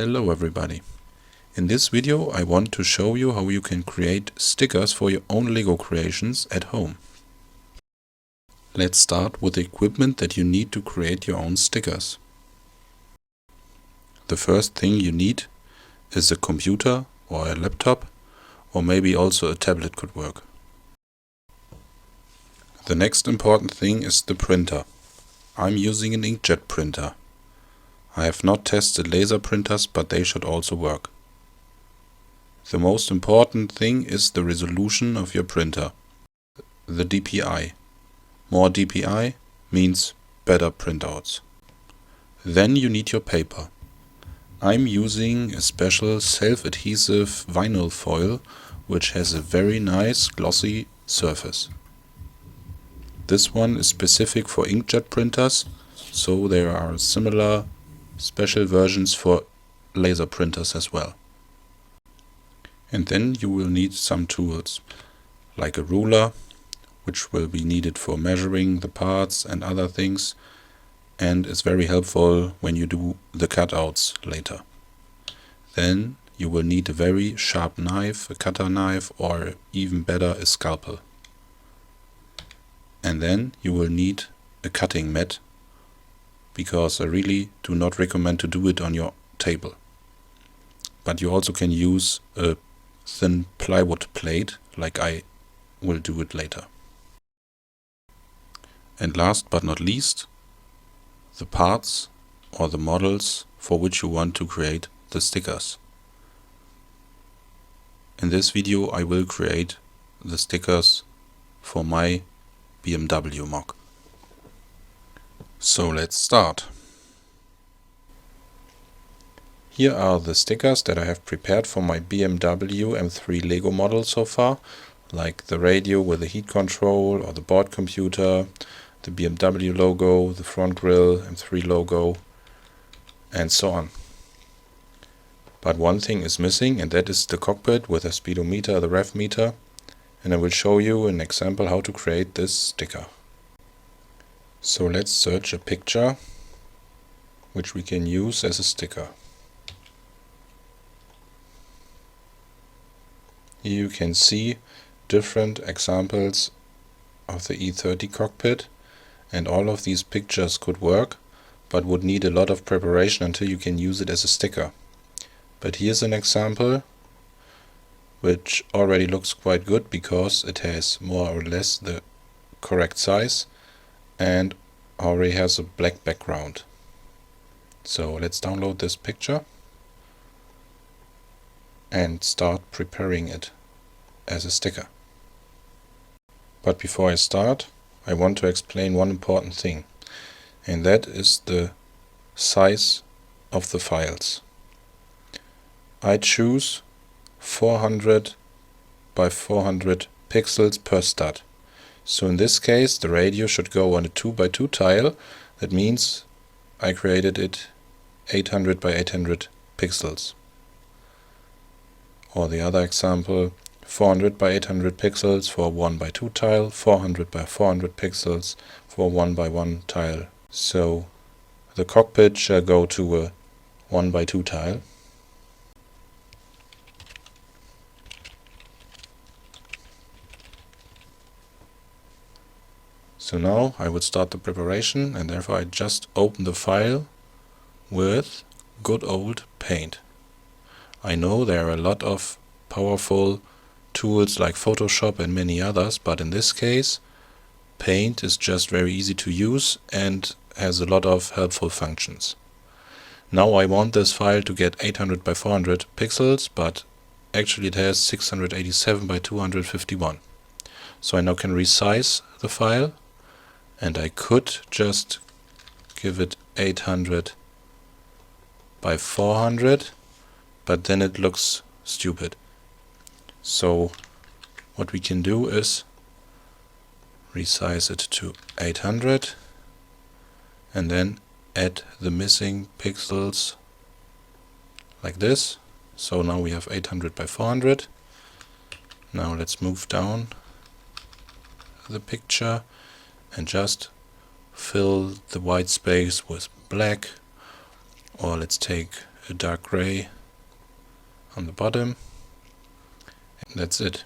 Hello everybody. In this video I want to show you how you can create stickers for your own Lego creations at home. Let's start with the equipment that you need to create your own stickers. The first thing you need is a computer or a laptop, or maybe also a tablet could work. The next important thing is the printer. I'm using an inkjet printer. I have not tested laser printers, but they should also work. The most important thing is the resolution of your printer, the DPI. More DPI means better printouts. Then you need your paper. I'm using a special self-adhesive vinyl foil which has a very nice glossy surface. This one is specific for inkjet printers, so there are similar special versions for laser printers as well. And then you will need some tools, like a ruler, which will be needed for measuring the parts and other things, and is very helpful when you do the cutouts later. Then you will need a very sharp knife, a cutter knife, or even better, a scalpel. And then you will need a cutting mat, because I really do not recommend to do it on your table. But you also can use a thin plywood plate, like I will do it later. And last but not least, the parts or the models for which you want to create the stickers. In this video I will create the stickers for my BMW mock. So let's start. Here are the stickers that I have prepared for my BMW M3 Lego model so far, like the radio with the heat control or the board computer, the BMW logo, the front grille, M3 logo, and so on. But one thing is missing, and that is the cockpit with the speedometer, the rev meter, and I will show you an example how to create this sticker. So let's search a picture which we can use as a sticker. Here you can see different examples of the E30 cockpit, and all of these pictures could work, but would need a lot of preparation until you can use it as a sticker. But here's an example which already looks quite good because it has more or less the correct size and already has a black background. So let's download this picture and start preparing it as a sticker. But before I start, I want to explain one important thing, and that is the size of the files. I choose 400 by 400 pixels per stud. So in this case the radio should go on a 2 by 2 tile. That means I created it 800 by 800 pixels. Or the other example, 400 by 800 pixels for 1 by 2 tile, 400 by 400 pixels for 1 by 1 tile. So the cockpit shall go to a 1 by 2 tile. So now I will start the preparation, and therefore I just open the file with good old Paint. I know there are a lot of powerful tools like Photoshop and many others, but in this case Paint is just very easy to use and has a lot of helpful functions. Now I want this file to get 800 by 400 pixels, but actually it has 687 by 251. So I now can resize the file, and I could just give it 800 by 400, but then it looks stupid. So what we can do is resize it to 800 and then add the missing pixels like this. So now we have 800 by 400. Now let's move down the picture and just fill the white space with black, or let's take a dark gray on the bottom, and that's it.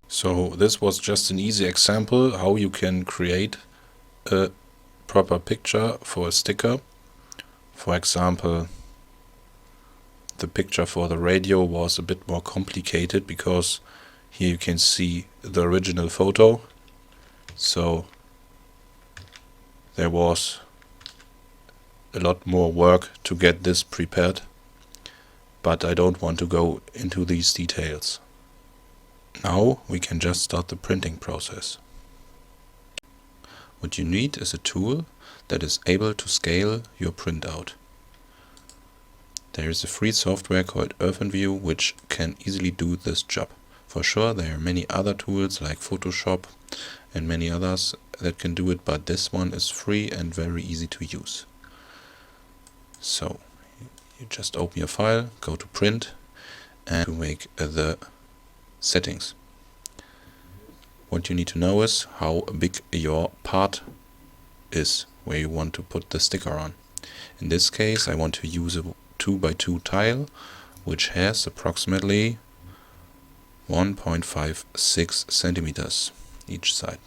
So this was just an easy example how you can create a proper picture for a sticker. For example, the picture for the radio was a bit more complicated because here you can see the original photo. So there was a lot more work to get this prepared, but I don't want to go into these details. Now we can just start the printing process. What you need is a tool that is able to scale your printout. There is a free software called OpenView which can easily do this job. For sure there are many other tools like Photoshop and many others that can do it, but this one is free and very easy to use. So you just open your file, go to print, and to make the settings. What you need to know is how big your part is where you want to put the sticker on. In this case I want to use a 2x2 tile which has approximately 1.56 centimeters each side.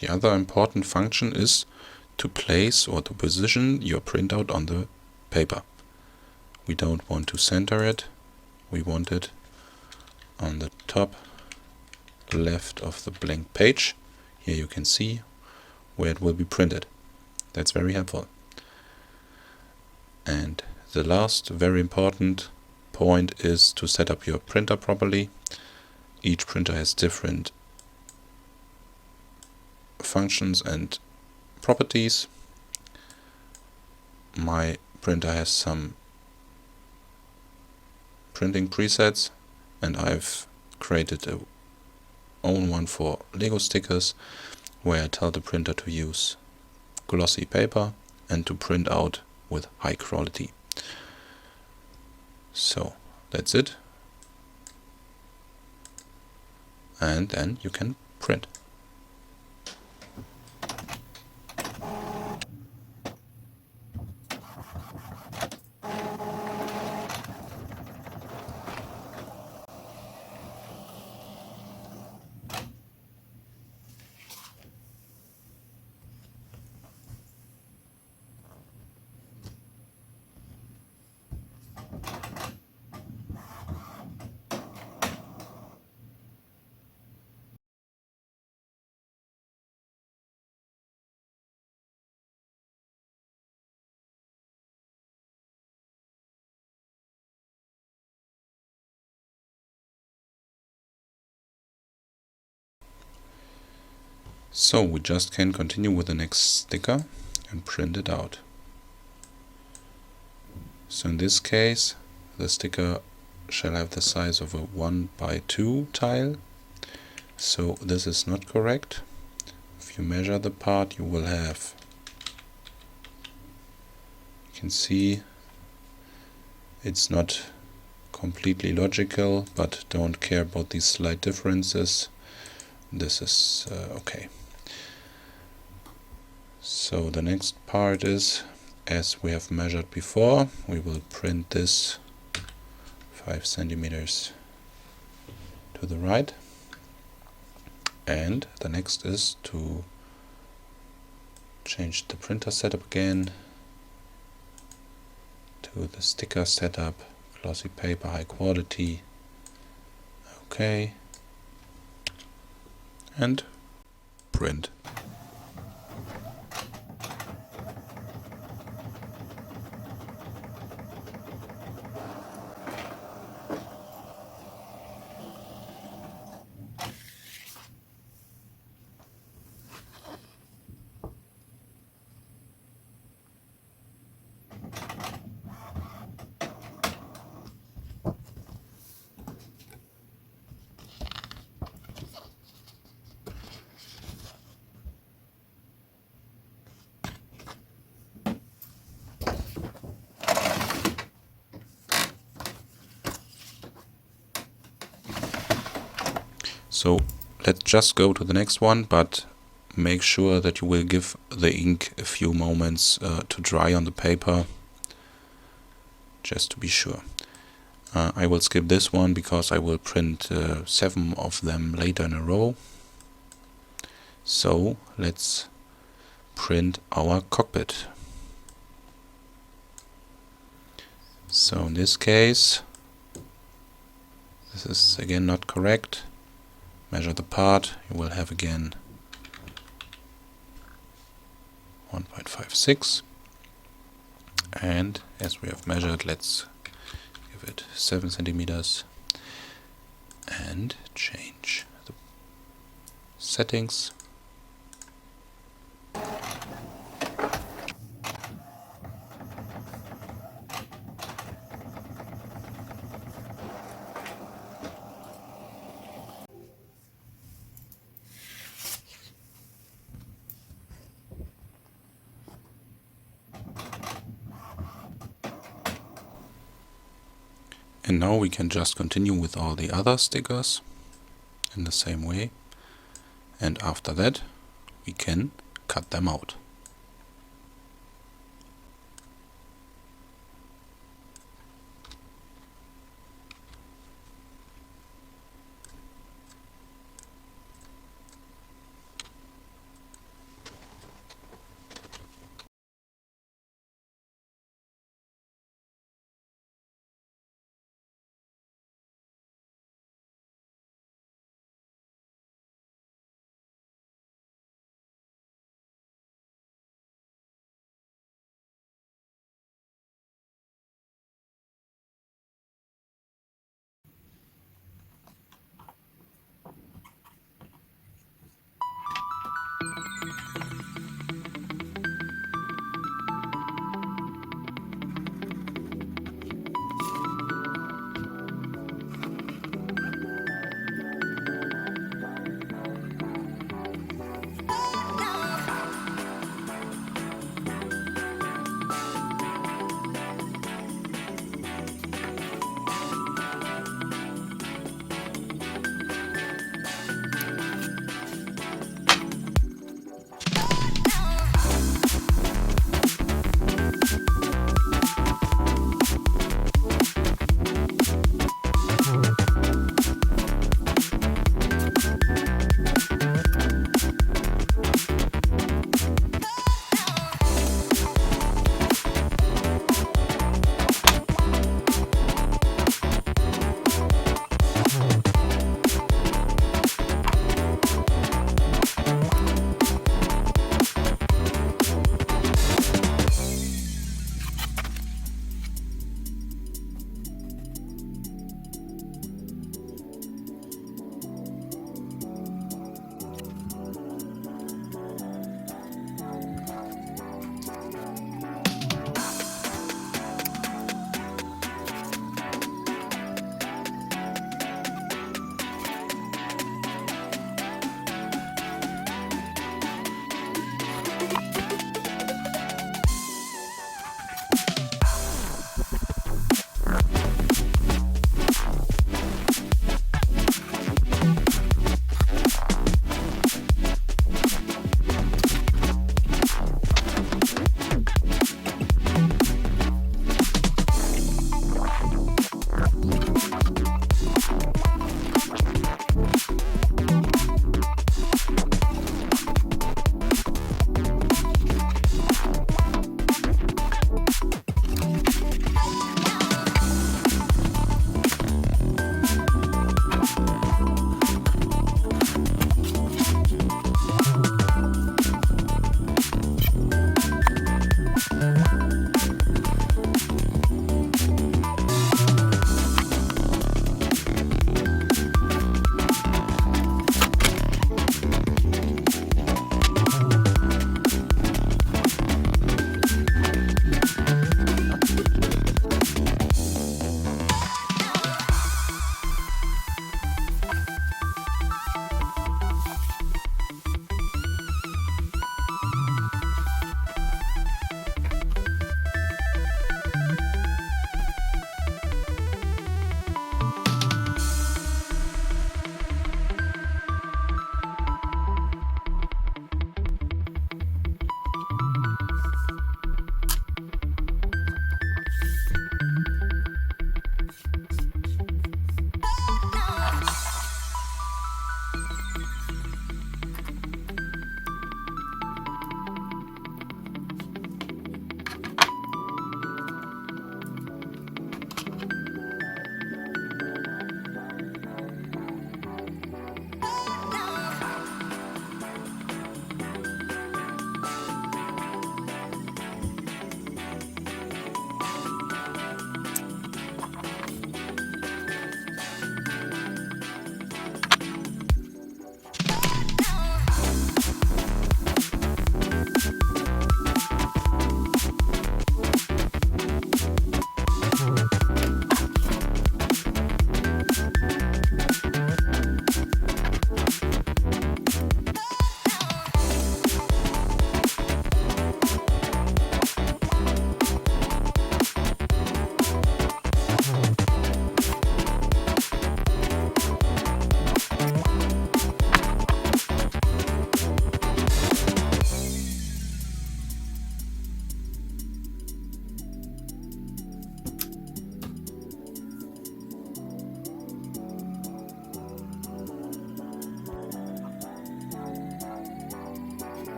The other important function is to place or to position your printout on the paper. We don't want to center it, we want it on the top left of the blank page. Here you can see where it will be printed. That's very helpful. And the last very important point is to set up your printer properly. Each printer has different functions and properties. My printer has some printing presets, and I've created a own one for Lego stickers where I tell the printer to use glossy paper and to print out with high quality. So that's it, and then you can print. So we just can continue with the next sticker and print it out. So in this case the sticker shall have the size of a 1x2 tile. So this is not correct. If you measure the part you will have, you can see it's not completely logical, but don't care about these slight differences. This is okay. So the next part is, as we have measured before, we will print this 5 centimeters to the right, and the next is to change the printer setup again to the sticker setup, glossy paper, high quality, okay, and print. So let's just go to the next one, but make sure that you will give the ink a few moments to dry on the paper, just to be sure. I will skip this one because I will print 7 of them later in a row. So let's print our cockpit. So in this case, this is again not correct. Measure the part, you will have again 1.56, and as we have measured, let's give it 7 centimeters and change the settings. And now we can just continue with all the other stickers in the same way, and after that we can cut them out.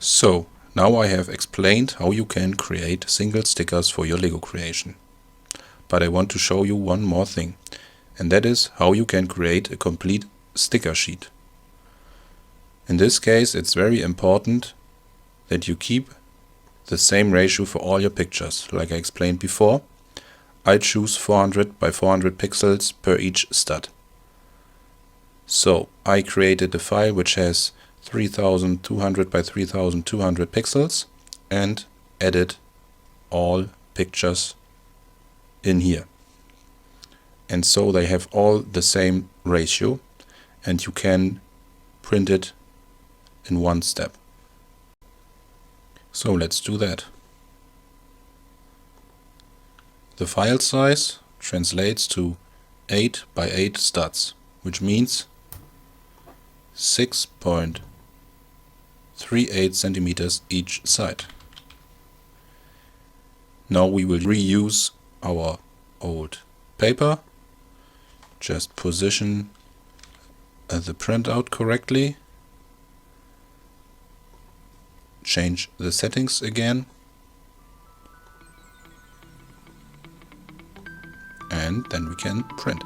So, now I have explained how you can create single stickers for your Lego creation. But I want to show you one more thing, and that is how you can create a complete sticker sheet. In this case, it's very important that you keep the same ratio for all your pictures, like I explained before. I choose 400 by 400 pixels per each stud. So I created a file which has 3200 by 3200 pixels and added all pictures in here. And so they have all the same ratio, and you can print it in one step. So let's do that. The file size translates to 8 by 8 studs, which means 6.38 centimeters each side. Now we will reuse our old paper. Just position the printout correctly. Change the settings again. And then we can print.